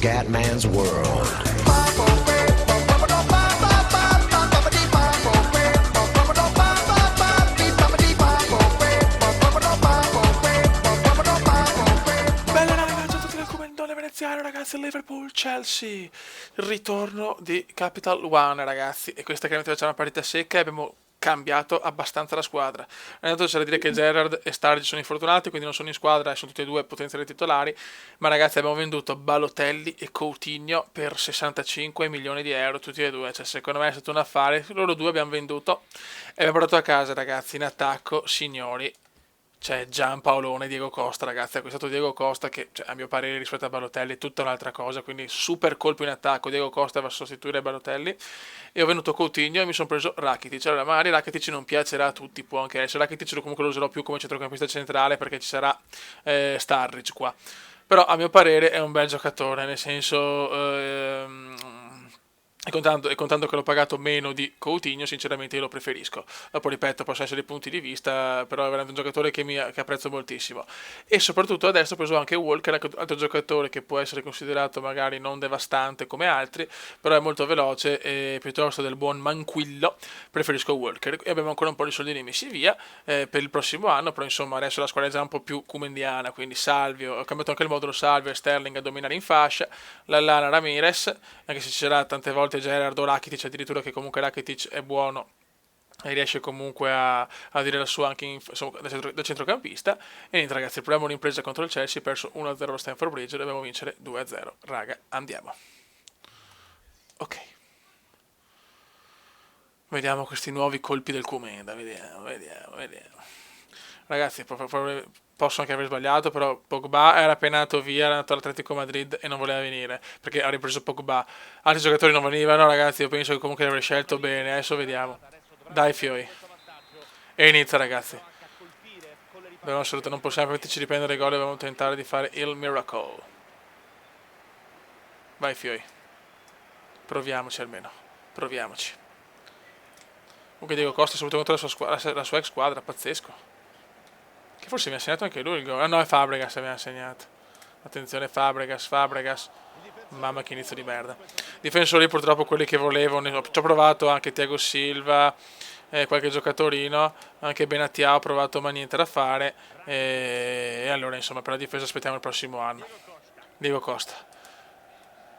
Scatman's World. Bella ragazzi, a tutti dal commentone veneziano, ragazzi, Liverpool-Chelsea, il ritorno di Capital One, ragazzi, e questa chiaramente facciamo una partita secca e abbiamo cambiato abbastanza la squadra. Innanzitutto c'è da dire che Gerrard e Sturridge sono infortunati, quindi non sono in squadra e sono tutti e due potenziali titolari, ma ragazzi abbiamo venduto Balotelli e Coutinho per 65 milioni di euro tutti e due, cioè secondo me è stato un affare, loro due abbiamo venduto e abbiamo portato a casa, ragazzi, in attacco, signori, c'è Giampaolone, Diego Costa, ragazzi, ha acquistato Diego Costa che, cioè, a mio parere rispetto a Balotelli è tutta un'altra cosa, quindi super colpo in attacco, Diego Costa va a sostituire Balotelli e ho venuto Coutinho e mi sono preso Rakitic. Allora magari Rakitic non piacerà a tutti, può anche essere, Rakitic comunque lo userò più come centrocampista centrale perché ci sarà Sturridge qua, però a mio parere è un bel giocatore, nel senso... e contando che l'ho pagato meno di Coutinho, sinceramente io lo preferisco. Dopo ripeto, possono essere punti di vista, però è veramente un giocatore che apprezzo moltissimo. E soprattutto adesso ho preso anche Walker, altro giocatore che può essere considerato magari non devastante come altri, però è molto veloce e piuttosto del buon Manquillo, preferisco Walker. E abbiamo ancora un po' di soldini messi via per il prossimo anno, però insomma adesso la squadra è già un po' più cumendiana, quindi Salvio, ho cambiato anche il modulo Salvio e Sterling a dominare in fascia, Lallana Ramirez, anche se ci sarà tante volte Gerard o Rakitic, addirittura che comunque Rakitic è buono e riesce comunque a dire la sua anche insomma, da centrocampista. E niente ragazzi, proviamo un'impresa contro il Chelsea, perso 1-0 allo Stamford Bridge, dobbiamo vincere 2-0, raga, andiamo. Ok, vediamo questi nuovi colpi del Comenda, vediamo. Ragazzi, posso anche aver sbagliato, però Pogba era appena andato via, era andato all'Atletico Madrid e non voleva venire, perché ha ripreso Pogba. Altri giocatori non venivano, ragazzi, io penso che comunque avrei scelto bene, adesso vediamo. Dai Fioi. E inizia, ragazzi. Non possiamo permetterci di prendere gol, dobbiamo tentare di fare il miracle. Vai Fioi. Proviamoci almeno. Proviamoci. Comunque Diego Costa è subito contro la sua ex squadra, pazzesco. Che forse mi ha segnato anche lui il gol. Ah no, è Fabregas mi ha segnato. Attenzione Fabregas. Mamma che inizio di merda. Difensori purtroppo quelli che volevo. Ci ho provato anche Thiago Silva, qualche giocatorino. Anche Benatia ho provato ma niente da fare. E allora insomma per la difesa aspettiamo il prossimo anno. Diego Costa.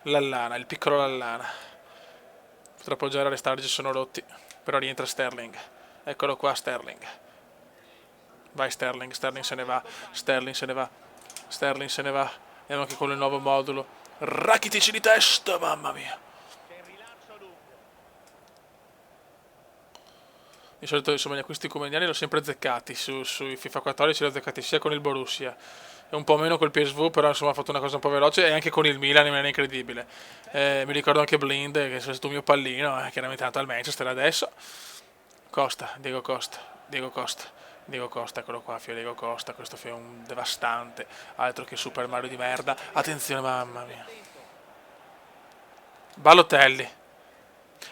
Lallana, il piccolo Lallana. Purtroppo già le Sturridge sono rotti. Però rientra Sterling. Eccolo qua Sterling. Vai Sterling se ne va, Sterling se ne va. Andiamo anche con il nuovo modulo. Rakitic di testa, mamma mia. Di solito insomma gli acquisti comediani li ho sempre azzeccati, sui FIFA 14 li ho azzeccati sia con il Borussia e un po' meno col PSV, però insomma ha fatto una cosa un po' veloce e anche con il Milan in maniera incredibile. Mi ricordo anche Blind, che è stato un mio pallino, chiaramente è andato al Manchester adesso. Diego Costa, eccolo qua, Diego Costa, questo è un devastante, altro che Super Mario di merda. Attenzione, mamma mia. Balotelli.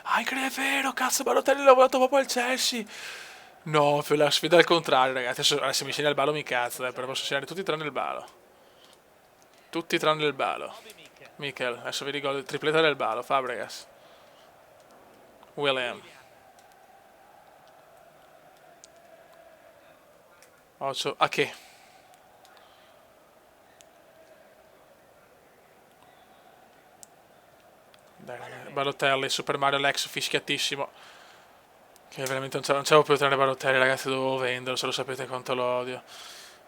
Ah, è vero, cazzo, Balotelli l'ho volato proprio al Chelsea. No, la sfida al contrario, ragazzi. Adesso se mi segna il balo mi cazzo, però posso segnare tutti tranne il balo. Tutti tranne il balo. Mikel, adesso vedi gol, tripletta del balo, Fabregas. William. Ocho, a che? Dai, Balotelli, Super Mario Lex fischiatissimo. Che veramente non c'avevo più tenere Balotelli, ragazzi, dovevo venderlo, se lo sapete quanto lo odio.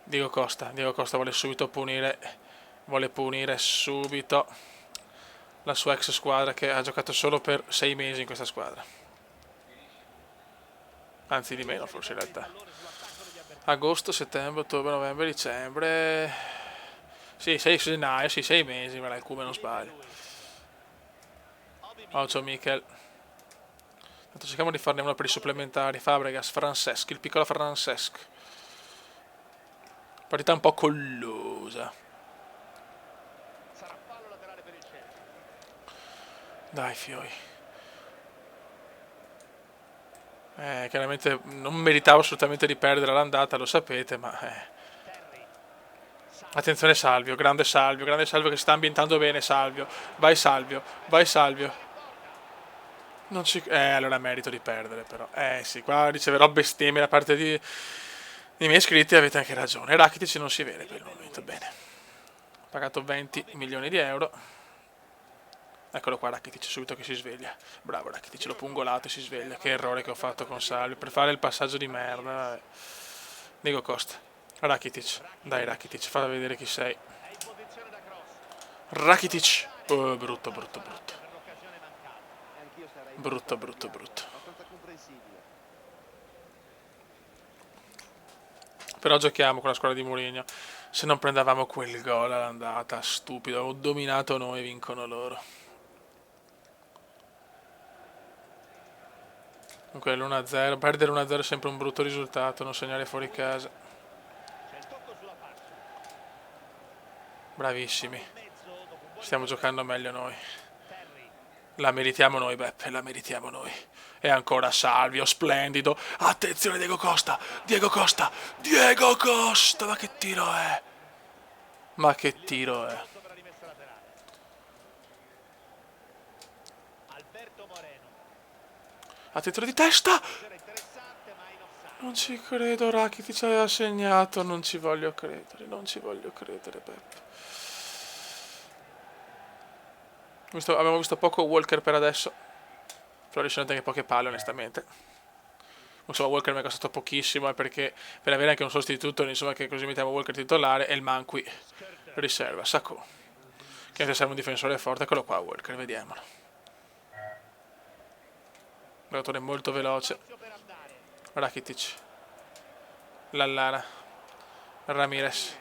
Diego Costa vuole subito punire, subito la sua ex squadra che ha giocato solo per 6 mesi in questa squadra. Anzi di meno forse in realtà. Agosto, settembre, ottobre, novembre, dicembre. Sì, 6 gennaio, sì, 6 mesi, ma il come non sbaglio. Oh, ciao Michel. Tanto cerchiamo di farne uno per i supplementari. Fabregas, Francesc, il piccolo Francesc. Partita un po' collosa. Dai, Fioi. Chiaramente non meritavo assolutamente di perdere l'andata, lo sapete, ma... Attenzione Salvio che si sta ambientando bene Salvio. Vai Salvio, vai Salvio. Non ci... allora merito di perdere però. Sì, qua riceverò bestemmie da parte dei miei iscritti, avete anche ragione. Rakitic non si vede per il momento, bene. Ho pagato 20 milioni di euro. Eccolo qua Rakitic, subito che si sveglia. Bravo Rakitic, l'ho pungolato e si sveglia. Che errore che ho fatto con Salvio per fare il passaggio di merda. Diego Costa. Rakitic. Dai Rakitic, falla vedere chi sei. Rakitic. Oh, brutto, brutto, brutto. Brutto, brutto, brutto. Però giochiamo con la squadra di Mourinho. Se non prendevamo quel gol all'andata, stupido. Ho dominato noi, vincono loro. Comunque l'1-0, perdere 1-0 è sempre un brutto risultato, non segnare fuori casa. Bravissimi. Stiamo giocando meglio noi. La meritiamo noi, Beppe, la meritiamo noi. E ancora Salvio, splendido. Attenzione Diego Costa, Diego Costa, Diego Costa, ma che tiro è? Ma che tiro è? Attenzione di testa! Non ci credo, Rakitic aveva segnato, non ci voglio credere, non ci voglio credere, Beppe. Abbiamo visto poco Walker per adesso, però riuscite anche poche palle onestamente. Insomma Walker mi è costato pochissimo perché per avere anche un sostituto, insomma, che così mettiamo Walker titolare e il Manqui riserva, Sacco. Che anche serve un difensore forte, eccolo qua Walker, vediamolo. Un giocatore molto veloce. Rakitic. Lallana. Ramirez.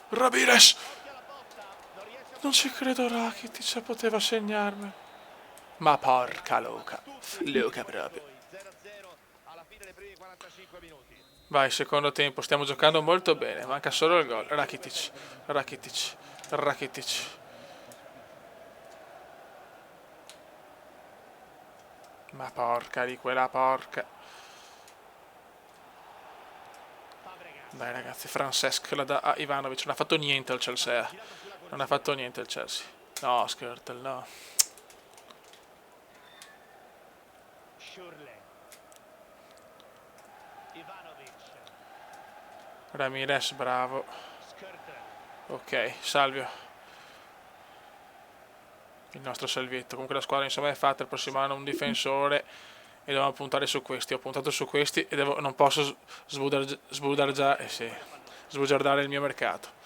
Ramirez! Non ci credo Rakitic poteva segnarmi. Ma porca Luca. Luca proprio. Vai, secondo tempo, stiamo giocando molto bene, manca solo il gol. Rakitic, Rakitic, Rakitic. Ma porca di quella porca. Dai ragazzi, Francesc la dà a Ivanovic, non ha fatto niente al Chelsea. Non ha fatto niente il Chelsea. No, Skirtle, no. Ramirez, bravo. Ok, Salvio. Il nostro Salvietto. Comunque la squadra insomma è fatta. Il prossimo anno un difensore e dobbiamo puntare su questi. Ho puntato su questi e non posso sbugiardare il mio mercato.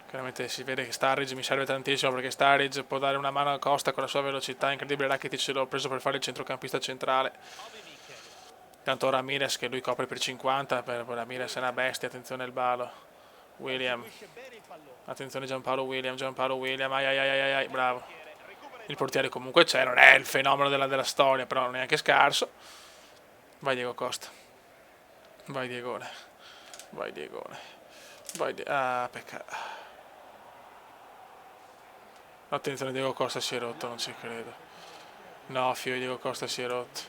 Chiaramente si vede che Sturridge mi serve tantissimo perché Sturridge può dare una mano a Costa con la sua velocità incredibile. Rakitic l'ho preso per fare il centrocampista centrale. Tanto Ramirez che lui copre per 50, per Ramirez è una bestia, attenzione al balo. William. Attenzione Giampaolo William, ai, bravo. Il portiere comunque c'è, non è il fenomeno della storia, però non è neanche scarso. Vai Diego Costa. Vai Diegone. Vai Diegone. Ah, peccato. Attenzione, Diego Costa si è rotto, non ci credo. No, figlio, Diego Costa si è rotto.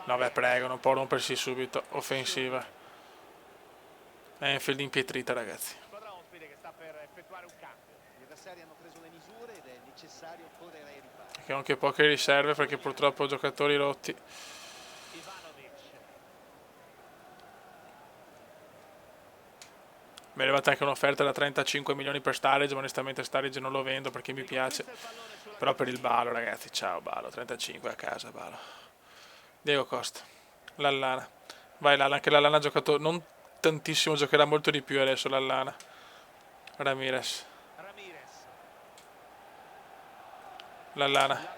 No, beh, prego, non può rompersi subito. Offensiva. Enfield impietrita, ragazzi. Che ho anche poche riserve perché purtroppo ho giocatori rotti. Mi è arrivata anche un'offerta da 35 milioni per Sturridge, ma onestamente Sturridge non lo vendo perché mi piace. Però per il Balo, ragazzi, ciao Balo, 35 a casa, Balo. Diego Costa, Lallana. Vai Lallana, anche Lallana ha giocato non tantissimo, giocherà molto di più adesso Lallana. Ramirez. Lallana.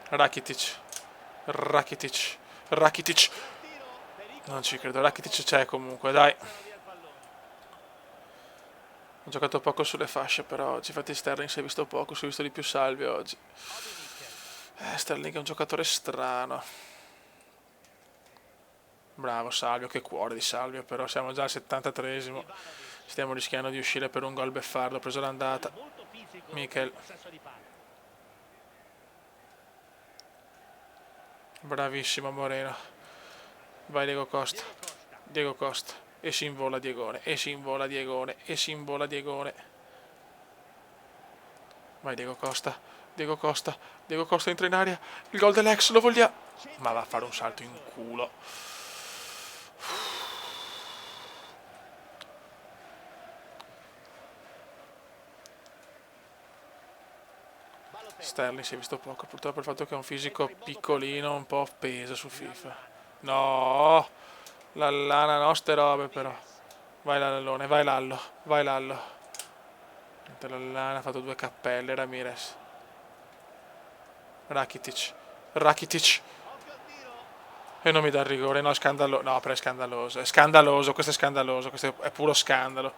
Rakitic. Rakitic. Non ci credo, Rakitic c'è comunque, dai. Ho giocato poco sulle fasce però oggi, infatti Sterling si è visto poco, si è visto di più Salvio oggi. Sterling è un giocatore strano. Bravo Salvio, che cuore di Salvio, però siamo già al 73esimo. Stiamo rischiando di uscire per un gol beffardo, ho preso l'andata. Mikel. Bravissimo Moreno. Vai Diego Costa. Diego Costa. E si invola Diegone. E si invola Diegone. E si invola Diegone. Vai Diego Costa. Diego Costa. Diego Costa entra in aria. Il gol dell'ex lo vogliamo. Ma va a fare un salto in culo. Sterling si è visto poco, purtroppo il fatto che è un fisico piccolino un po' pesa su FIFA. No, la lana no, ste robe però. Vai Lallone, vai Lallo, vai Lallo. Mentre la lana ha fatto 2 cappelle, Ramirez. Rakitic, Rakitic. E non mi dà il rigore, no, è scandaloso. No, però è scandaloso, questo è scandaloso, questo è puro scandalo.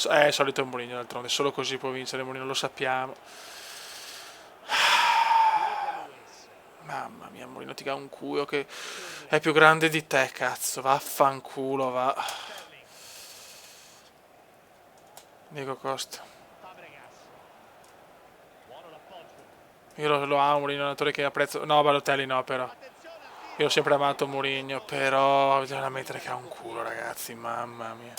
È il solito Mourinho d'altronde, solo così può vincere Mourinho, lo sappiamo. Mamma mia, Mourinho ti dà un culo che è più grande di te, cazzo. Vaffanculo, va. Diego Costa. Io lo amo, Mourinho, un allenatore che apprezzo. No, Balotelli no, però. Io ho sempre amato Mourinho, però bisogna ammettere che ha un culo, ragazzi. Mamma mia.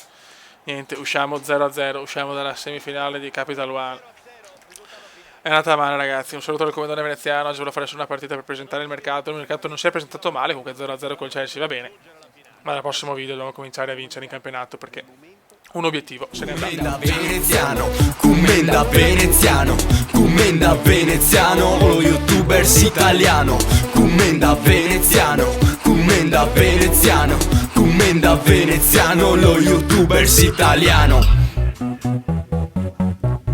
Niente, usciamo 0-0, usciamo dalla semifinale di Capital One. È andata male, ragazzi. Un saluto al commendatore veneziano. Oggi volevo fare solo una partita per presentare il mercato. Il mercato non si è presentato male, comunque 0-0 col Chelsea va bene. Ma nel prossimo video dobbiamo cominciare a vincere in campionato perché un obiettivo se ne è andato. Commenda veneziano, commenda veneziano, lo youtubers italiano. Commenda veneziano, commenda veneziano, commenda veneziano, lo youtubers italiano.